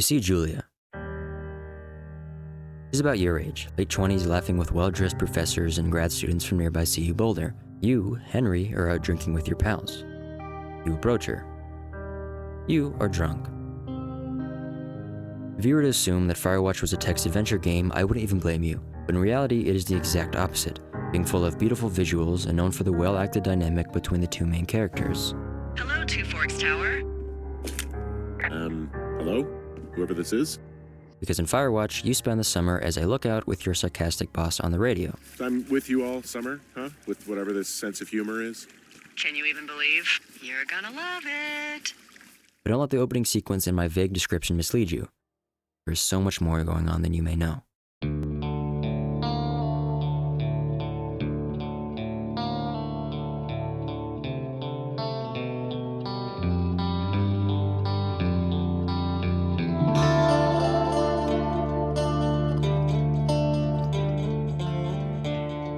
You see Julia. She's about your age, late 20s, laughing with well-dressed professors and grad students from nearby CU Boulder. You, Henry, are out drinking with your pals. You approach her. You are drunk. If you were to assume that Firewatch was a text adventure game, I wouldn't even blame you, but in reality it is the exact opposite, being full of beautiful visuals and known for the well-acted dynamic between the two main characters. Hello, Two Forks Tower. Hello? Whoever this is? Because in Firewatch, you spend the summer as a lookout with your sarcastic boss on the radio. I'm with you all summer, huh? With whatever this sense of humor is. Can you even believe? You're gonna love it. But don't let the opening sequence and my vague description mislead you. There is so much more going on than you may know.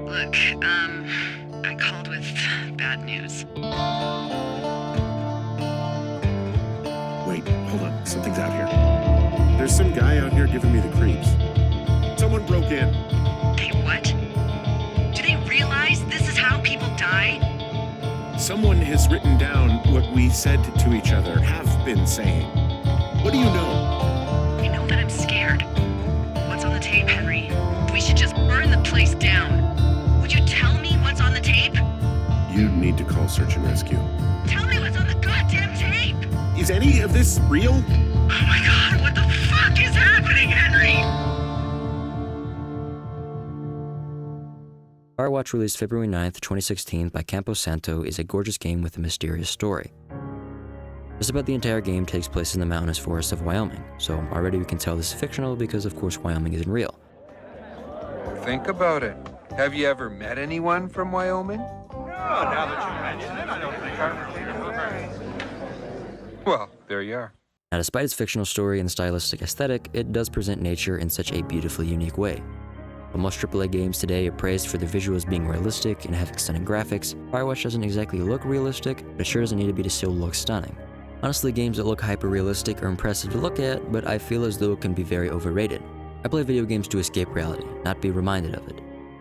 Look, I called with bad news. Wait, hold on. Something's out here. There's some guy out here giving me the creeps. Someone broke in. They what? Do they realize this is how people die? Someone has written down what we said to each other, have been saying. What do you know? I know that I'm scared. What's on the tape, Henry? We should just burn the place down. Would you tell me what's on the tape? You need to call search and rescue. Tell me what's on the goddamn tape! Is any of this real? Oh my god, what the fuck is happening, Henry? Firewatch, released February 9th, 2016 by Campo Santo, is a gorgeous game with a mysterious story. Just about the entire game takes place in the mountainous forests of Wyoming, so already we can tell this is fictional because of course Wyoming isn't real. Think about it. Have you ever met anyone from Wyoming? Oh, now that you mention it, I don't think Well, there you are. Now, despite its fictional story and stylistic aesthetic, it does present nature in such a beautifully unique way. While most AAA games today are praised for their visuals being realistic and having stunning graphics, Firewatch doesn't exactly look realistic, but it sure doesn't need to be to still look stunning. Honestly, games that look hyper-realistic are impressive to look at, but I feel as though it can be very overrated. I play video games to escape reality, not be reminded of it.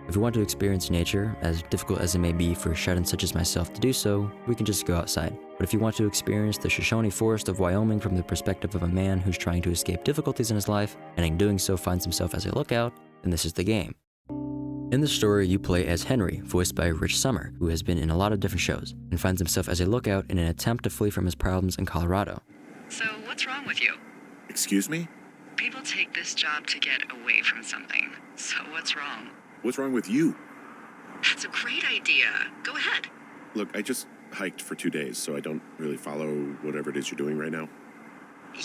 If we want to experience nature, as difficult as it may be for shut-ins such as myself to do so, we can just go outside. But if you want to experience the Shoshone Forest of Wyoming from the perspective of a man who's trying to escape difficulties in his life, and in doing so finds himself as a lookout, then this is the game. In the story, you play as Henry, voiced by Rich Sommer, who has been in a lot of different shows, and finds himself as a lookout in an attempt to flee from his problems in Colorado. So, what's wrong with you? Excuse me? People take this job to get away from something. So, what's wrong? What's wrong with you? That's a great idea. Go ahead. Look, I just hiked for 2 days, so I don't really follow whatever it is you're doing right now.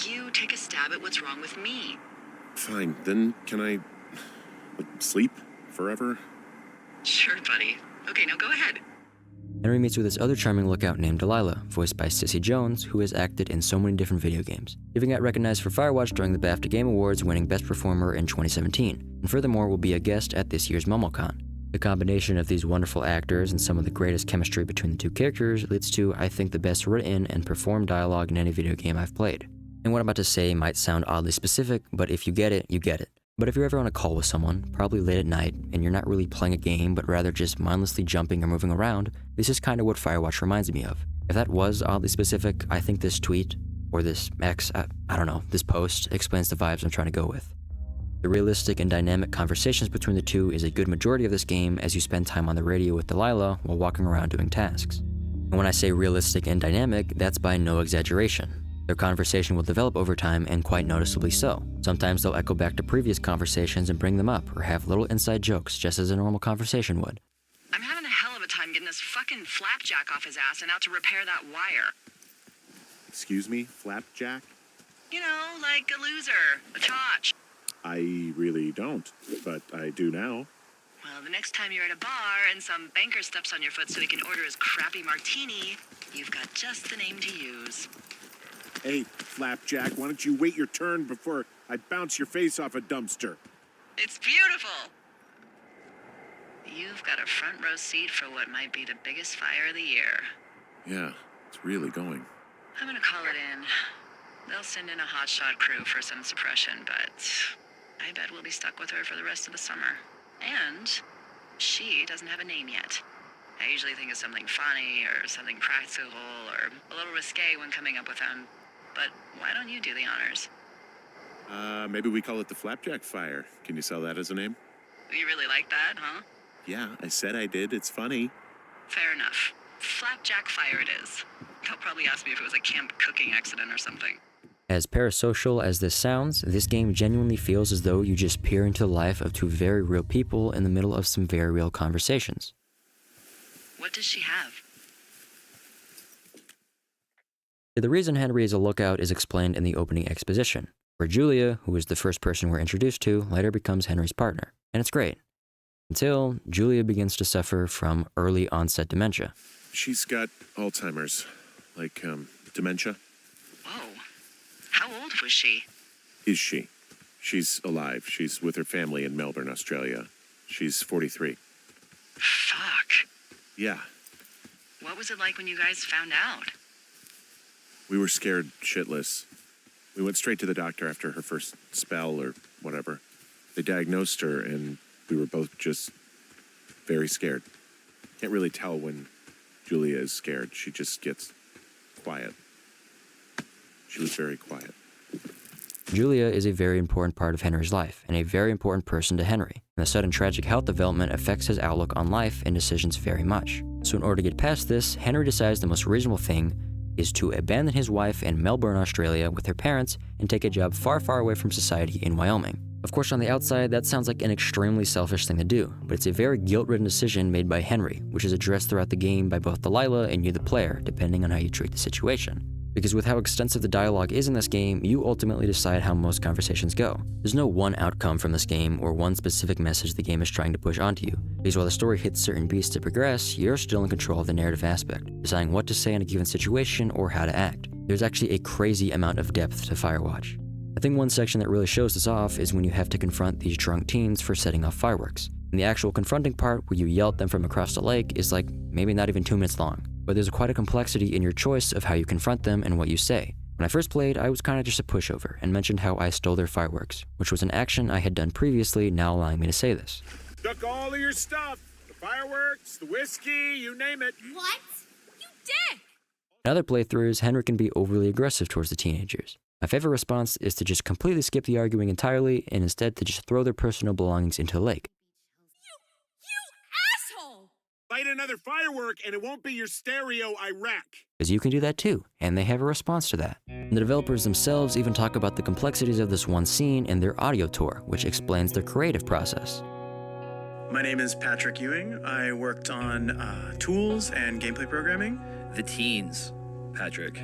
You take a stab at what's wrong with me. Fine, then can I sleep forever? Sure, buddy. Okay, now go ahead. Henry meets with this other charming lookout named Delilah, voiced by Sissy Jones, who has acted in so many different video games. She even got recognized for Firewatch during the BAFTA Game Awards, winning Best Performer in 2017, and furthermore will be a guest at this year's MomoCon. The combination of these wonderful actors and some of the greatest chemistry between the two characters leads to, I think, the best written and performed dialogue in any video game I've played. And what I'm about to say might sound oddly specific, but if you get it, you get it. But if you're ever on a call with someone, probably late at night, and you're not really playing a game, but rather just mindlessly jumping or moving around, this is kind of what Firewatch reminds me of. If that was oddly specific, I think this tweet, or this this post, explains the vibes I'm trying to go with. The realistic and dynamic conversations between the two is a good majority of this game as you spend time on the radio with Delilah while walking around doing tasks. And when I say realistic and dynamic, that's by no exaggeration. Their conversation will develop over time, and quite noticeably so. Sometimes they'll echo back to previous conversations and bring them up, or have little inside jokes, just as a normal conversation would. I'm having a hell of a time getting this fucking flapjack off his ass and out to repair that wire. Excuse me, flapjack? You know, like a loser, a chotch. I really don't, but I do now. Well, the next time you're at a bar and some banker steps on your foot so he can order his crappy martini, you've got just the name to use. Hey, flapjack, why don't you wait your turn before I bounce your face off a dumpster? It's beautiful. You've got a front row seat for what might be the biggest fire of the year. Yeah, it's really going. I'm gonna call it in. They'll send in a hotshot crew for some suppression, but I bet we'll be stuck with her for the rest of the summer. And she doesn't have a name yet. I usually think of something funny or something practical or a little risque when coming up with them. But why don't you do the honors? Maybe we call it the Flapjack Fire. Can you sell that as a name? You really like that, huh? Yeah, I said I did. It's funny. Fair enough. Flapjack Fire it is. They'll probably ask me if it was a camp cooking accident or something. As parasocial as this sounds, this game genuinely feels as though you just peer into the life of two very real people in the middle of some very real conversations. What does she have? The reason Henry is a lookout is explained in the opening exposition, where Julia, who is the first person we're introduced to, later becomes Henry's partner. And it's great. Until Julia begins to suffer from early onset dementia. She's got Alzheimer's, like, dementia. Whoa. How old was she? Is she? She's alive. She's with her family in Melbourne, Australia. She's 43. Fuck. Yeah. What was it like when you guys found out? We were scared shitless. We went straight to the doctor after her first spell or whatever. They diagnosed her, and we were both just very scared. Can't really tell when Julia is scared. She just gets quiet. She was very quiet. Julia is a very important part of Henry's life, and a very important person to Henry. And the sudden tragic health development affects his outlook on life and decisions very much. So in order to get past this, Henry decides the most reasonable thing is to abandon his wife in Melbourne, Australia with her parents and take a job far, far away from society in Wyoming. Of course, on the outside, that sounds like an extremely selfish thing to do, but it's a very guilt-ridden decision made by Henry, which is addressed throughout the game by both Delilah and you the player, depending on how you treat the situation. Because with how extensive the dialogue is in this game, you ultimately decide how most conversations go. There's no one outcome from this game or one specific message the game is trying to push onto you, because while the story hits certain beats to progress, you're still in control of the narrative aspect, deciding what to say in a given situation or how to act. There's actually a crazy amount of depth to Firewatch. I think one section that really shows this off is when you have to confront these drunk teens for setting off fireworks. And the actual confronting part where you yell at them from across the lake is like maybe not even 2 minutes long. But there's quite a complexity in your choice of how you confront them and what you say. When I first played, I was kind of just a pushover and mentioned how I stole their fireworks, which was an action I had done previously, now allowing me to say this. Took all of your stuff. The fireworks, the whiskey, you name it. What? You dick! In other playthroughs, Henry can be overly aggressive towards the teenagers. My favorite response is to just completely skip the arguing entirely and instead to just throw their personal belongings into the lake. You asshole! Light another firework and it won't be your stereo I wreck. Because you can do that too, and they have a response to that. And the developers themselves even talk about the complexities of this one scene in their audio tour, which explains their creative process. My name is Patrick Ewing. I worked on tools and gameplay programming. The teens, Patrick.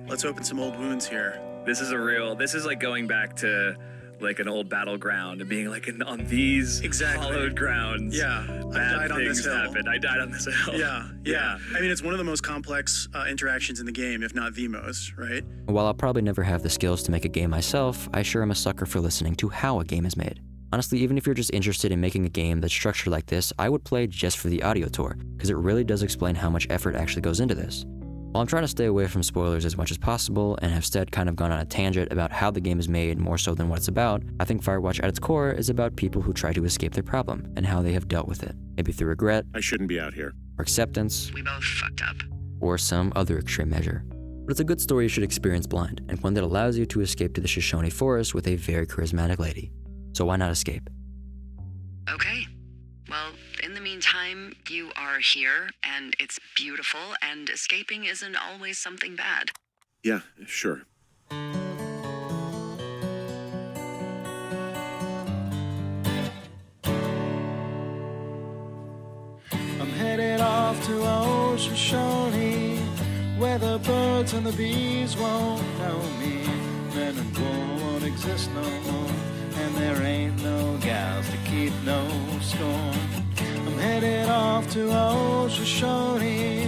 Let's open some old wounds here. This is like going back to like an old battleground and being like on these hallowed grounds. Yeah, I died on this hill. Happened. I died on this hill. Yeah. I mean, it's one of the most complex interactions in the game, if not the most, right? While I'll probably never have the skills to make a game myself, I sure am a sucker for listening to how a game is made. Honestly, even if you're just interested in making a game that's structured like this, I would play just for the audio tour, because it really does explain how much effort actually goes into this. While I'm trying to stay away from spoilers as much as possible and have instead kind of gone on a tangent about how the game is made more so than what it's about, I think Firewatch at its core is about people who try to escape their problem and how they have dealt with it. Maybe through regret, I shouldn't be out here. or acceptance, We both fucked up. or some other extreme measure. But it's a good story you should experience blind, and one that allows you to escape to the Shoshone Forest with a very charismatic lady. So why not escape? Okay. Well, in the meantime, you are here, and it's beautiful, and escaping isn't always something bad. Yeah, sure. I'm headed off to Shoshone, where the birds and the bees won't know me. Men and women won't exist no more, and there ain't no gals to keep no score. I'm headed off to Shoshone,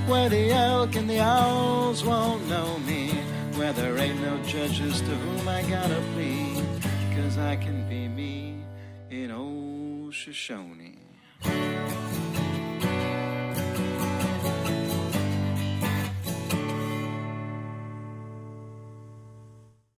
where the elk and the owls won't know me, where there ain't no judges to whom I gotta plead, 'cause I can be me in Shoshone.